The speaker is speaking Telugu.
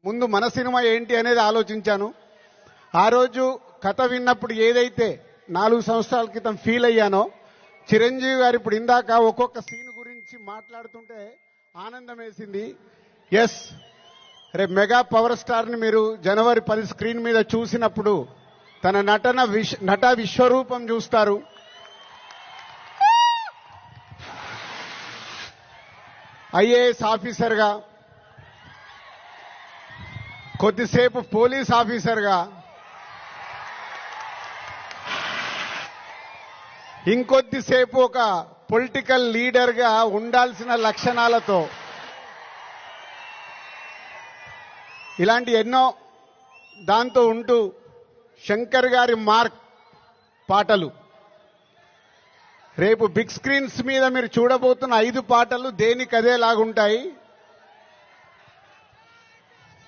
ముందు మన సినిమా ఏంటి అనేది ఆలోచించాను. ఆ రోజు కథ విన్నప్పుడు ఏదైతే 4 సంవత్సరాల క్రితం ఫీల్ అయ్యానో, చిరంజీవి గారు ఇప్పుడు ఇందాక ఒక్కొక్క సీన్ గురించి మాట్లాడుతుంటే ఆనందం వేసింది. ఎస్, రేపు మెగా పవర్ స్టార్ని మీరు జనవరి 10 స్క్రీన్ మీద చూసినప్పుడు తన నట విశ్వరూపం చూస్తారు. ఐఏఎస్ ఆఫీసర్గా, కొద్దిసేపు పోలీస్ ఆఫీసర్గా, ఇంకొద్దిసేపు ఒక పొలిటికల్ లీడర్గా ఉండాల్సిన లక్షణాలతో ఇలాంటి ఎన్నో దాంతో ఉంటూ శంకర్ గారి మార్క్ పాటలు రేపు బిగ్ స్క్రీన్స్ మీద మీరు చూడబోతున్న 5 పాటలు దేనికదేలాగుంటాయి.